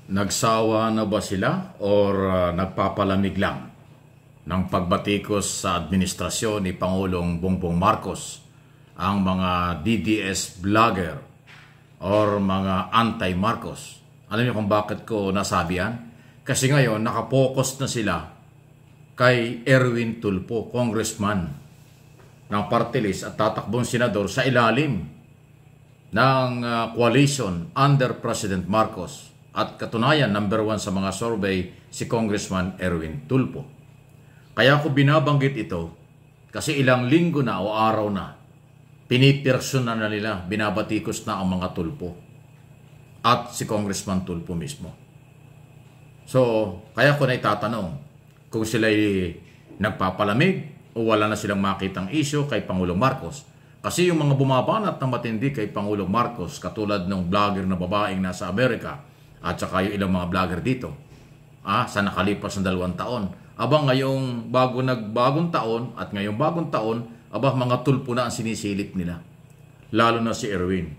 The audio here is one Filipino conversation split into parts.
Nagsawa na ba sila or nagpapalamig lang ng pagbatikos sa administrasyon ni Pangulong Bongbong Marcos ang mga DDS vlogger or mga anti-Marcos? Alam niyo kung bakit ko nasabi yan? Kasi ngayon nakapokus na sila kay Erwin Tulfo, congressman ng party list at tatakbong senador sa ilalim ng coalition under President Marcos. At katunayan, number 1 sa mga survey si Congressman Erwin Tulfo. Kaya ako binabanggit ito kasi ilang linggo na o araw na pinipersona na nila, binabatikos na ang mga Tulfo at si Congressman Tulfo mismo. So, kaya ko na itatanong kung sila'y nagpapalamig o wala na silang makitang issue kay Pangulong Marcos. Kasi yung mga bumabanat na matindi kay Pangulong Marcos, katulad ng vlogger na babaeng nasa Amerika, at saka yung ilang mga vlogger dito, sa nakalipas ng 2 taon. Abang ngayong bagong taon at ngayong bagong taon, mga Tulfo na ang sinisilip nila. Lalo na si Erwin.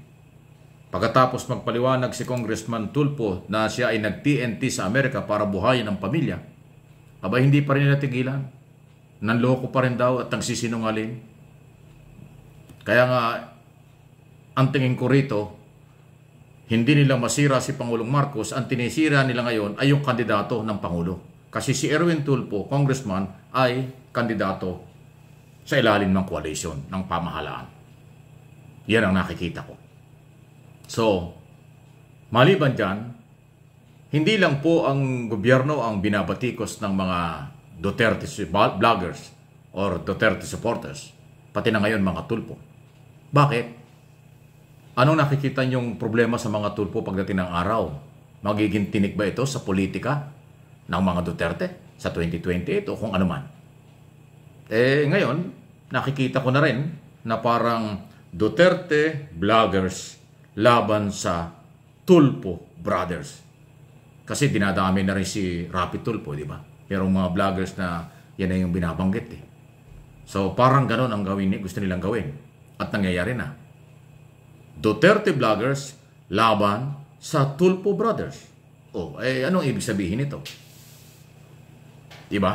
Pagkatapos magpaliwanag si Congressman Tulfo na siya ay nag-TNT sa Amerika para buhayin ang pamilya, hindi pa rin natigilan. Nanloko pa rin daw at nagsisinungaling. Kaya nga, ang tingin ko rito, hindi nila masira si Pangulong Marcos, ang tinisira nila ngayon ay yung kandidato ng Pangulo. Kasi si Erwin Tulfo, congressman, ay kandidato sa ilalim ng coalition, ng pamahalaan. Yan ang nakikita ko. So, maliban dyan, hindi lang po ang gobyerno ang binabatikos ng mga Duterte vloggers or Duterte supporters, pati na ngayon mga Tulfo. Bakit? Anong nakikita niyong problema sa mga Tulfo pagdating ng araw? Magiging tinik ba ito sa politika ng mga Duterte sa 2028 o kung ano man? Ngayon, nakikita ko na rin na parang Duterte vloggers laban sa Tulfo brothers. Kasi dinadami na rin si Rapi Tulfo, di ba? Pero mga vloggers na yan na yung binabanggit eh. So parang ganon ang gusto nilang gawin. At nangyayari na. Duterte vloggers laban sa Tulfo brothers. Anong ibig sabihin nito? Diba?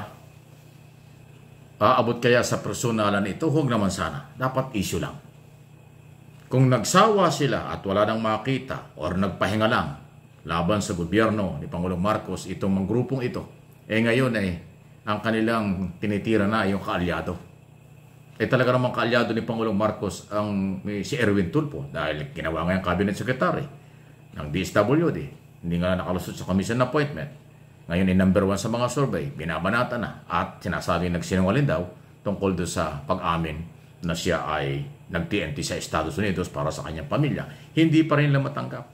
Aabot kaya sa personalan ito? Huwag naman sana. Dapat issue lang. Kung nagsawa sila at wala nang makita or nagpahinga lang laban sa gobyerno ni Pangulong Marcos, itong mga grupong ito, ngayon ang kanilang tinitira na yung kaalyado. Talaga namang kaalyado ni Pangulong Marcos si Erwin Tulfo dahil ginawa nga yung cabinet secretary ng DSWD. Hindi nga nakalusot sa commission appointment. Ngayon ay number 1 sa mga survey, binabanata na at sinasabi nagsinungaling daw tungkol doon sa pag-amin na siya ay nag-TNT sa Estados Unidos para sa kanyang pamilya. Hindi pa rin nila matanggap.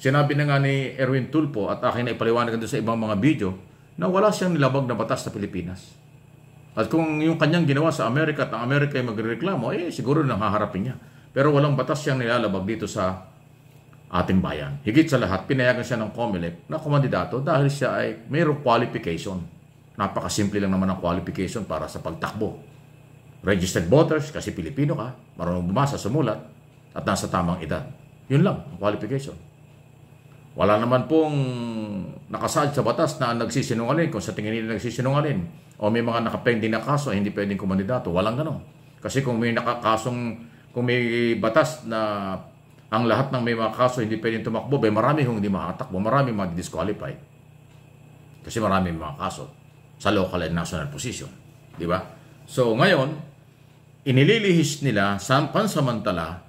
Sinabi na nga ni Erwin Tulfo at akin na ipaliwanag doon sa ibang mga video na wala siyang nilabag na batas sa Pilipinas. At kung yung kanyang ginawa sa Amerika at ang Amerika ay magreklamo, siguro nang haharapin niya. Pero walang batas siyang nilalabag dito sa ating bayan. Higit sa lahat, pinayagan siya ng COMELEC na kumandidato dahil siya ay mayroong qualification. Napakasimple lang naman ang qualification para sa pagtakbo. Registered voters, kasi Pilipino ka, marunong bumasa, sumulat, at nasa tamang edad. Yun lang, ang qualification. Wala naman pong nakasaad sa batas na nagsisinungaling kung sa tingin nila nagsisinungaling. O may mga nakapending na kaso, hindi pwedeng kumandidato. Walang ganon. Kasi kung may kung may batas na ang lahat ng may mga kaso hindi pwedeng tumakbo, marami hindi makatakbo, marami ma-disqualified. Kasi marami mga kaso sa local and national position. Di ba? So ngayon, inililihis nila sa pansamantala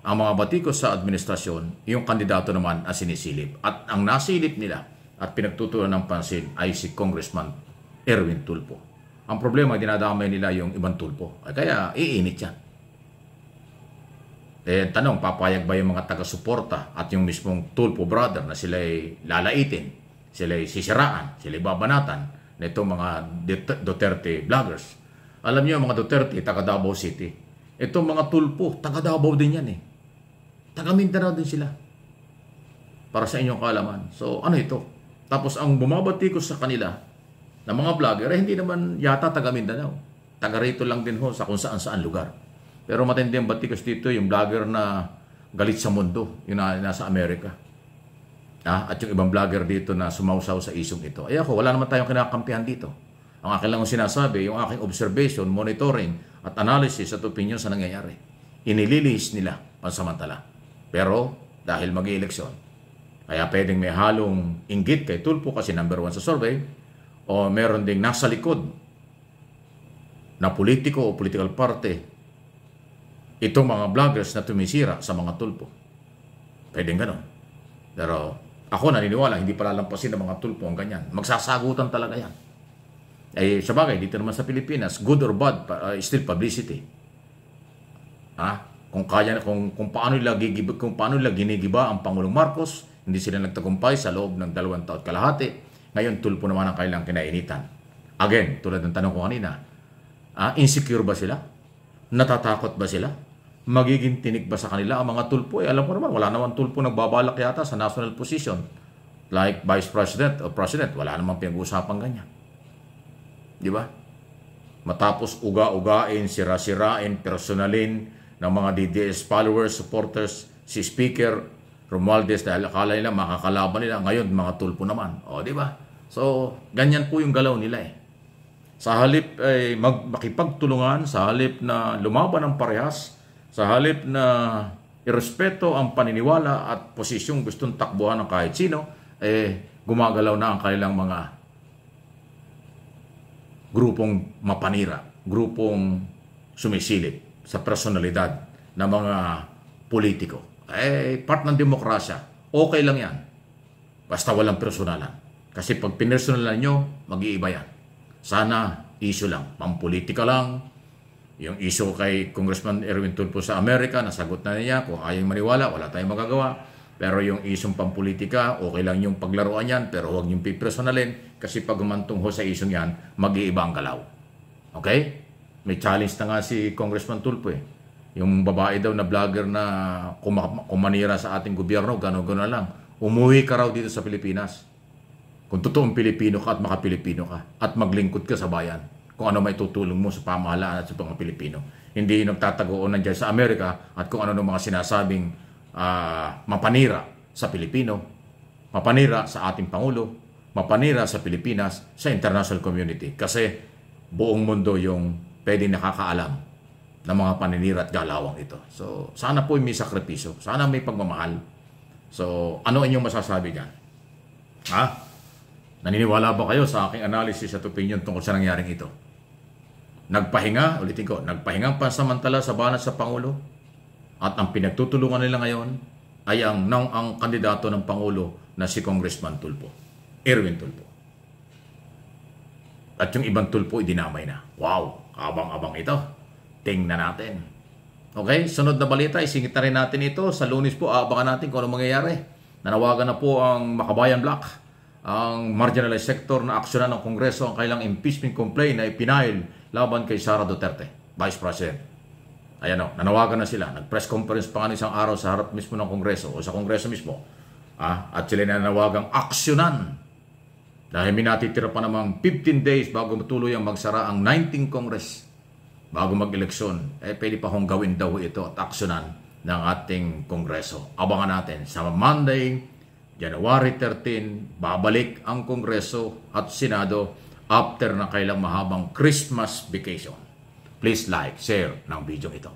ang mga batikos sa administrasyon, yung kandidato naman ang sinisilip. At ang nasilip nila at pinagtutunan ng pansin ay si Congressman Erwin Tulfo. Ang problema, dinadamay nila yung ibang Tulfo. Kaya iinit yan. Tanong, papayag ba yung mga taga-suporta at yung mismong Tulfo brother na sila'y lalaitin, sila'y sisiraan, sila'y babanatan na itong mga Duterte vloggers? Alam niyo, mga Duterte, taga Davao City. Itong mga Tulfo, taga Davao din yan Taga Mindanao din sila. Para sa inyong kaalaman. So, ano ito? Tapos, ang bumabatikos sa kanila na mga vlogger, hindi naman yata taga Mindanao. Taga rito lang din sa kung saan-saan lugar. Pero matindi ang batikos dito, yung vlogger na galit sa mundo, yung nasa Amerika. At yung ibang vlogger dito na sumausaw sa isyong ito. Ay ako, wala naman tayong kinakampihan dito. Ang akin lang sinasabi, yung aking observation, monitoring, at analysis at opinion sa nangyayari. Inililihis nila pansamantala. Pero dahil mag-ieleksyon, kaya pwedeng may halong inggit kay Tulfo kasi number 1 sa survey, o meron ding nasa likod na politiko o political party itong mga vloggers na tumisira sa mga Tulfo. Pwedeng ganon. Pero ako naniniwala, hindi palalampasin ng mga Tulfo ang ganyan. Magsasagutan talaga yan. Eh, sabagay, dito naman sa Pilipinas, good or bad, still publicity. Kung kaya, kung paano nila ginigiba ang Pangulong Marcos, hindi sila nagtagumpay sa loob ng 2 taon kalahati. Ngayon, Tulfo naman ang kailang kinainitan. Again, tulad ng tanong ko kanina, insecure ba sila? Natatakot ba sila? Magiging tinik ba sa kanila ang mga Tulfo? Alam ko naman, wala naman Tulfo nagbabalak yata sa national position. Like Vice President o President, wala namang pinag-uusapan ganyan. Di ba? Matapos uga-ugain, sira-sirain, personalin ng mga DDS followers, supporters, si Speaker Romualdez dahil akala nila makakalaban nila. Ngayon, mga Tulfo naman. O, di ba? So, ganyan po yung galaw nila eh. Sa halip makipagtulungan, sa halip na lumaban ng parehas, sa halip na irespeto ang paniniwala at posisyong gustong takbuhan ng kahit sino, gumagalaw na ang kanilang mga grupong mapanira, grupong sumisilip sa personalidad ng mga politiko. Part ng demokrasya. Okay lang yan. Basta walang personalan. Kasi pag pinersonalan nyo, mag-iiba yan. Sana issue lang. Pampolitika lang. Yung issue kay Congressman Erwin Tulfo sa Amerika, nasagot na niya. Kung ayaw maniwala, wala tayong magagawa. Pero yung issue pampolitika, okay lang yung paglaruan yan, pero huwag yung pipersonalin. Kasi pag umantong ho sa issue yan, mag-iiba ang galaw. Okay? May challenge na nga si Congressman Tulfo eh. Yung babae daw na vlogger na kumanira sa ating gobyerno, gano'n-gano'n lang. Umuwi ka raw dito sa Pilipinas. Kung totoong Pilipino ka at makapilipino ka at maglingkod ka sa bayan, kung ano may tutulong mo sa pamahalaan at sa mga Pilipino. Hindi nagtatagoon nandiyan sa Amerika at kung ano ng mga sinasabing mapanira sa Pilipino, mapanira sa ating Pangulo, mapanira sa Pilipinas, sa international community. Kasi buong mundo yung pwede nakakaalam ng mga paninira at galawang ito. So, sana po may sakripisyo. Sana may pagmamahal. So, ano inyong masasabi dyan? Naniniwala ba kayo sa aking analysis at opinion tungkol sa nangyaring ito? Nagpahinga, ulitin ko, nagpahingang pansamantala sa banat sa Pangulo at ang pinagtutulungan nila ngayon ay ang kandidato ng Pangulo na si Congressman Tulfo, Erwin Tulfo. At yung ibang Tulfo idinamay na. Wow, abang-abang ito. Tingnan natin. Okay, sunod na balita, isingit na rin natin ito. Sa Lunes po, abangan natin kung ano mangyayari. Nanawagan na po ang Makabayan Bloc, ang marginalized sector na aksyonan ng Kongreso ang kailang impeachment complaint na ipinail laban kay Sara Duterte, Vice President. Ayan o, nanawagan na sila. Nag-press conference pa nga isang araw sa harap mismo ng Kongreso o sa Kongreso mismo. At sila nanawagang aksyonan. Dahil minatitira pa namang 15 days bago matuloy ang magsara ang 19th Congress. Bago mag-eleksyon, pwede pa hong gawin daw ito at aksyonan ng ating Kongreso. Abangan natin sa Monday, January 13, babalik ang Kongreso at Senado after ng kailang mahabang Christmas vacation. Please like, share ng video ito.